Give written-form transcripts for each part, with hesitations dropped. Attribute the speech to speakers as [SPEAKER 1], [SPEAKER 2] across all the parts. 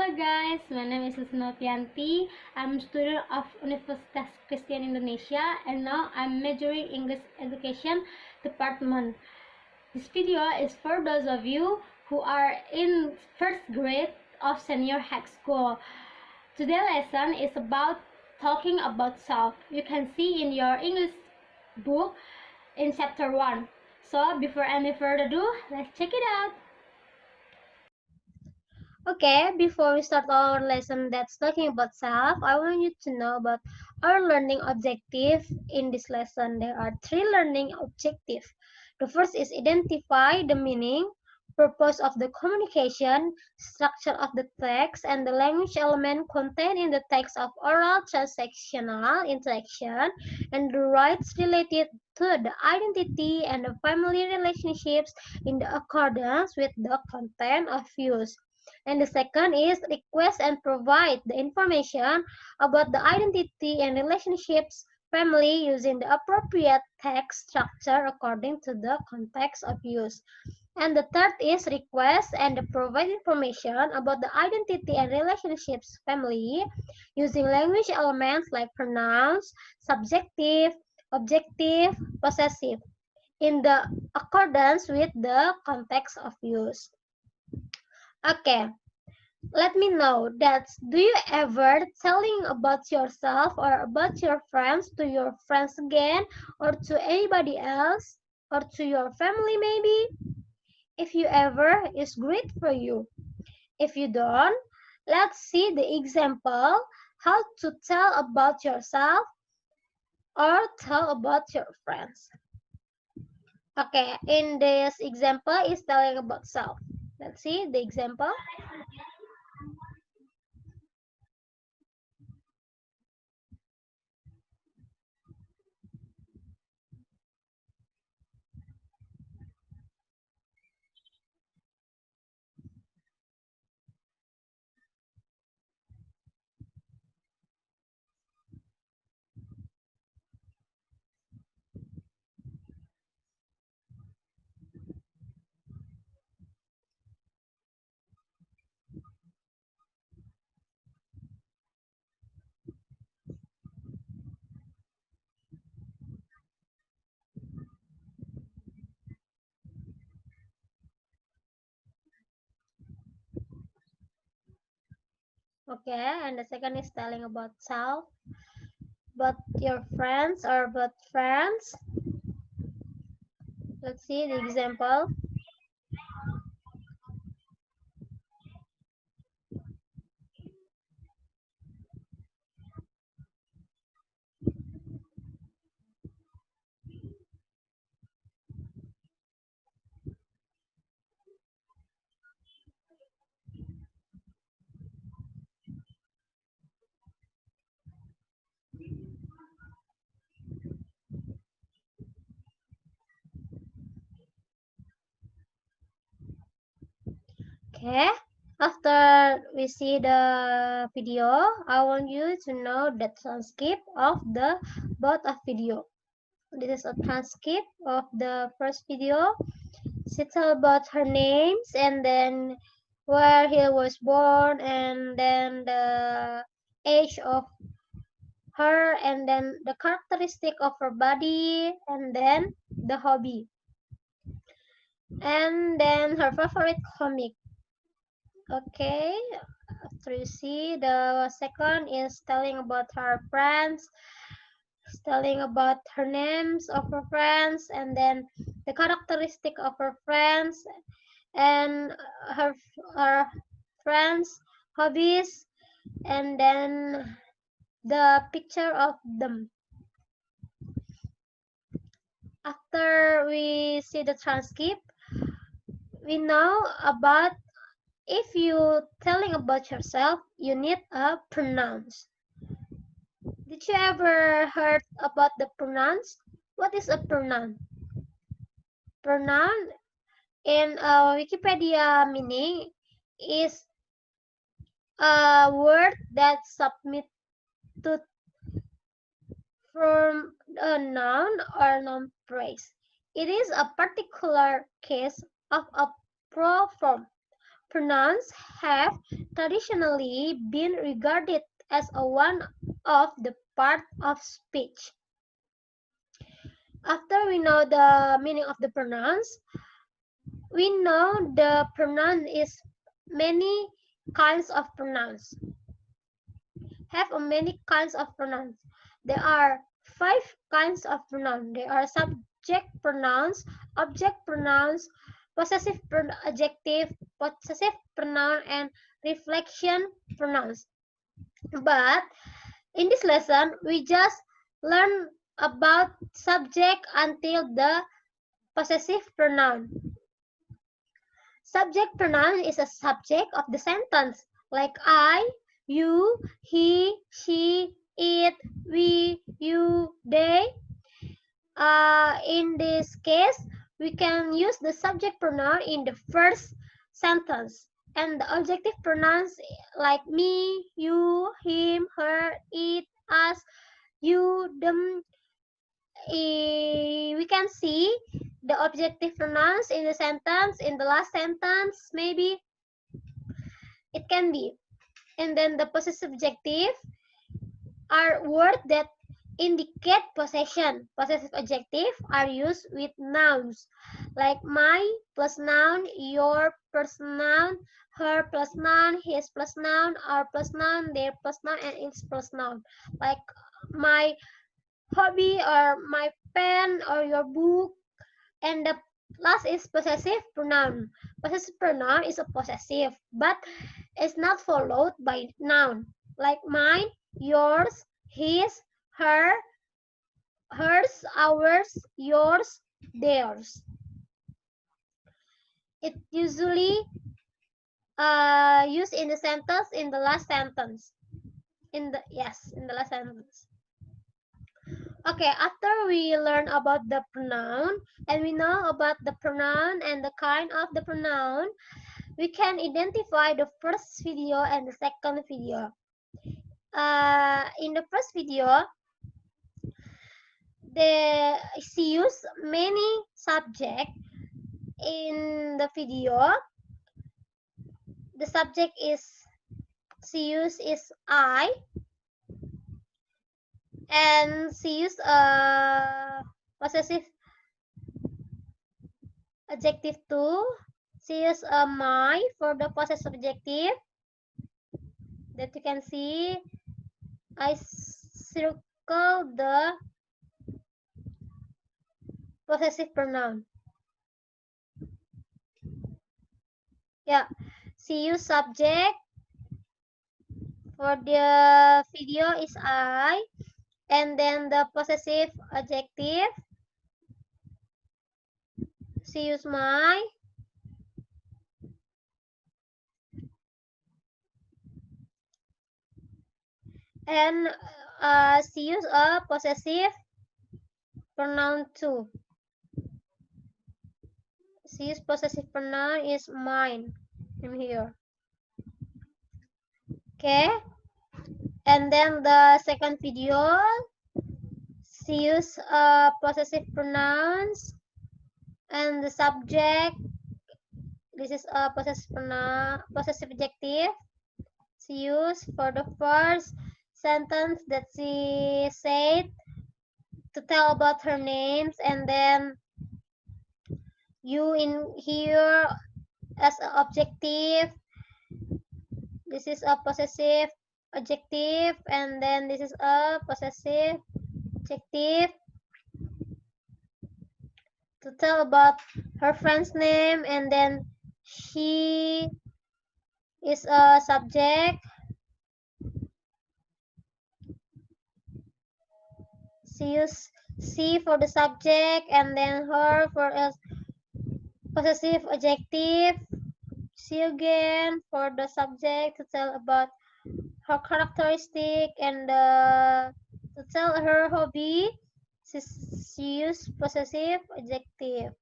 [SPEAKER 1] Hello guys, my name is Lusi Nopy Yanti. I'm a student of Universitas Christian Indonesia and now I'm majoring English Education Department. This video is for those of you who are in first grade of senior high school. Today's lesson is about talking about self. You can see in your English book in chapter 1. So before any further ado, let's check it out. Okay, before we start our lesson that's talking about self, I want you to know about our learning objective in this lesson. There are 3 learning objectives. The first is identify the meaning, purpose of the communication, structure of the text, and the language element contained in the text of oral transactional interaction, and the rights related to the identity and the family relationships in the accordance with the content of use. And the second is request and provide the information about the identity and relationships family using the appropriate text structure according to the context of use. And the third is request and provide information about the identity and relationships family using language elements like pronouns, subjective, objective, possessive in the accordance with the context of use. Okay, let me know that do you ever telling about yourself or about your friends to your friends again or to anybody else or to your family maybe? If you ever, it's great for you. If you don't, let's see the example how to tell about yourself or tell about your friends. Okay, in this example is telling about self. Let's see the example. Okay, and the second is telling about self, about your friends or about friends. Let's see the example. Okay, after we see the video, I want you to know the transcript of the both of video. This is a transcript of the first video. She tells about her names and then where he was born and then the age of her and then the characteristic of her body and then the hobby and then her favorite comic. Okay, after you see the second is telling about her friends, telling about her names of her friends and then the characteristic of her friends and her friends hobbies and then the picture of them. After we see the transcript, we know about if you telling about yourself, you need a pronouns. Did you ever heard about the pronouns? What is a pronoun? Pronoun in Wikipedia meaning is a word that submit to from a noun or noun phrase. It is a particular case of a pronoun form Pronouns have traditionally been regarded as one of the part of speech. After we know the meaning of the pronouns, we know the pronoun is many kinds of pronouns. Have many kinds of pronouns. There are 5 kinds of pronouns. There are subject pronouns, object pronouns, possessive adjective, possessive pronoun, and reflection pronouns. But in this lesson, we just learn about subject until the possessive pronoun. Subject pronoun is a subject of the sentence, like I, you, he, she, it, we, you, they. In this case, we can use the subject pronoun in the first sentence, and the adjective pronouns like me, you, him, her, it, us, you, them. We can see the objective pronouns in the sentence, in the last sentence, maybe it can be. And then the possessive adjective are words that indicate possession. Possessive adjective are used with nouns, like my plus noun, your plus noun, her plus noun, his plus noun, our plus noun, their plus noun, and its plus noun. Like my hobby or my pen or your book. And the last is possessive pronoun. Possessive pronoun is a possessive, but it's not followed by noun, like mine, yours, his, her, hers, ours, yours, theirs. It usually used in the sentence in the last sentence. In the last sentence. Okay, after we learn about the pronoun and we know about the pronoun and the kind of the pronoun, we can identify the first video and the second video. In the first video, she used many subjects in the video. The subject she used is I, and she used a possessive adjective too. She used a my for the possessive adjective. That you can see. I circle the possessive pronoun. Yeah, she used subject. For the video is I, and then the possessive adjective, she used my, and she used a possessive pronoun too. She used possessive pronoun is mine. I'm here. Okay, and then the second video, she used possessive pronouns, and the subject, this is a possessive pronoun, possessive adjective. She used for the first sentence that she said to tell about her names, and then you in here as an objective. This is a possessive adjective, and then this is a possessive adjective to tell about her friend's name, and then she is a subject. She used she for the subject, and then her for a possessive adjective. She again for the subject to tell about her characteristic, and to tell her hobby. She used possessive adjective.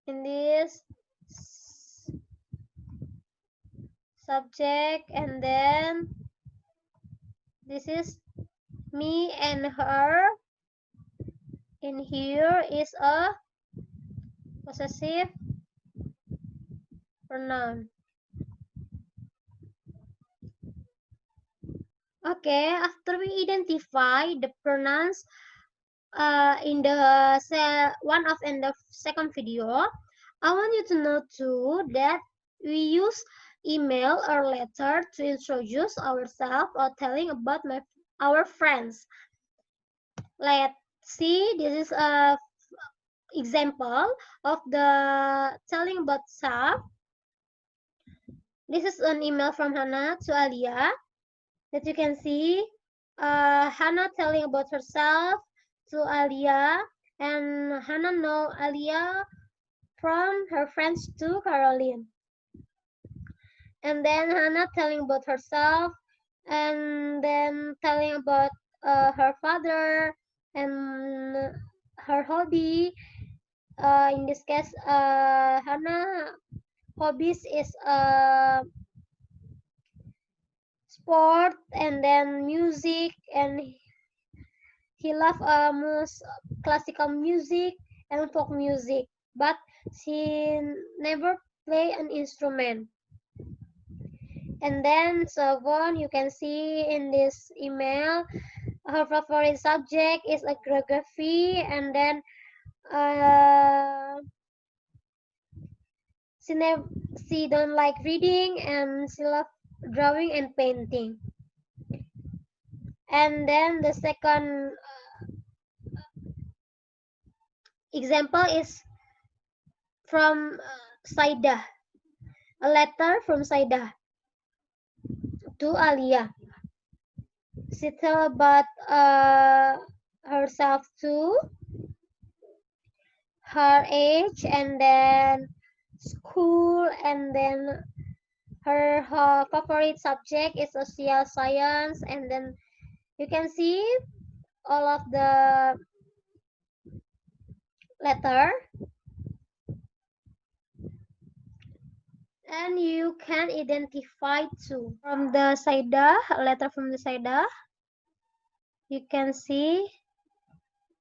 [SPEAKER 1] In this subject, and then this is me and her. In here is a possessive pronoun. Okay, after we identify the pronouns in the one of in the second video, I want you to know too that we use email or letter to introduce ourselves or telling about our friends. Let's see, this is a example of the telling about self. This is an email from Hannah to Alia that you can see. Hannah telling about herself to Alia, and Hannah know Alia from her friends to Caroline. And then Hannah telling about herself, and then telling about her father and her hobby. In this case, Hannah hobbies is sport and then music, and he loves classical music and folk music, but she never play an instrument. And then so on, you can see in this email, her favorite subject is like geography, and then she don't like reading, and she love drawing and painting. And then the second example is from Saida, a letter from Saida to Alia. She tell about herself too, her age, and then school, and then her favorite subject is social science, and then you can see all of the letter, and you can identify too from the Saida, a letter from the Saida. You can see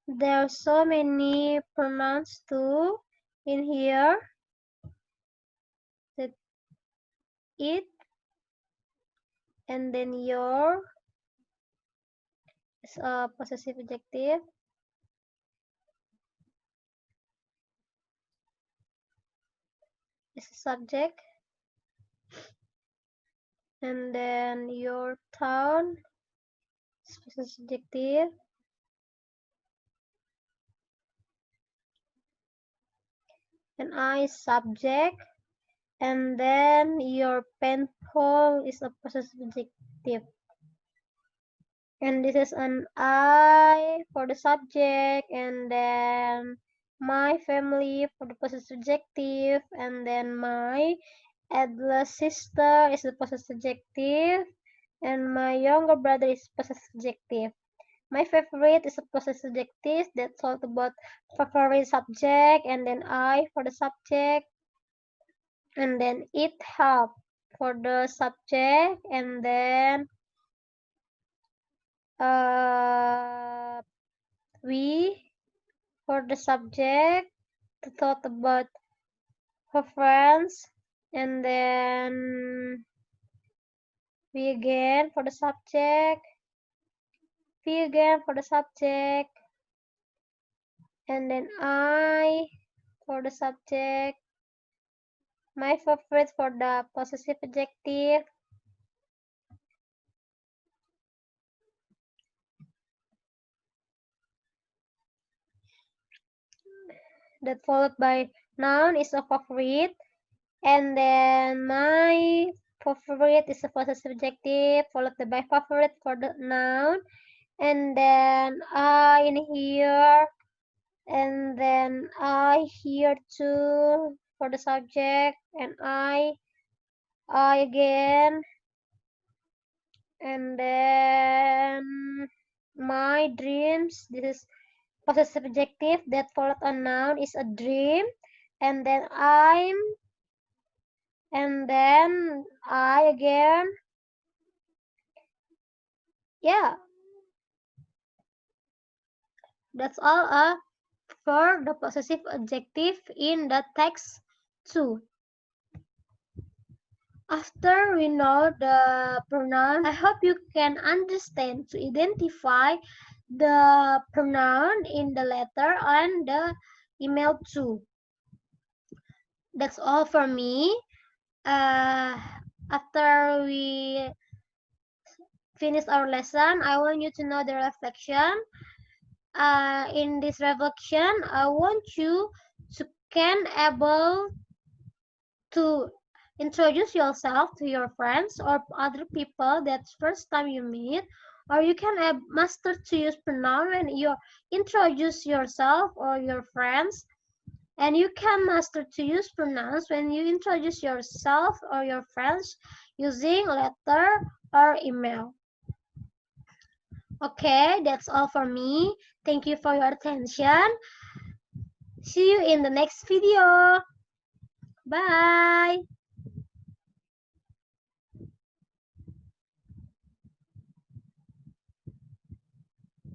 [SPEAKER 1] there are so many pronouns too in here. That it, and then your is a possessive adjective. Is a subject. And then your town is possessive adjective. And I is subject. And then your pencil is a possessive adjective. And this is an I for the subject, and then my family for the possessive adjective, and then my eldest sister is the possessive adjective, and my younger brother is possessive adjective. My favorite is a possessive adjective that talks about favorite subject, and then I for the subject, and then it help for the subject, and then we for the subject to talk about her friends, and then we again for the subject, we again for the subject, and then I for the subject, my favorite for the possessive adjective, that followed by noun is a favorite, and then my favorite is a possessive adjective followed by favorite for the noun, and then I in here, and then I here too for the subject, and I again, and then my dreams, this is possessive adjective that followed a noun is a dream, and then I'm, and then I again. Yeah, that's all for the possessive adjective in the text too. After we know the pronoun, I hope you can understand to identify the pronoun in the letter and the email too. That's all for me. After we finish our lesson, I want you to know the reflection. In this reflection, I want you to can able to introduce yourself to your friends or other people that's first time you meet, or you can master to use pronoun when you introduce yourself or your friends, and you can master to use pronouns when you introduce yourself or your friends using letter or email. Okay, that's all for me. Thank you for your attention. See you in the next video. Bye.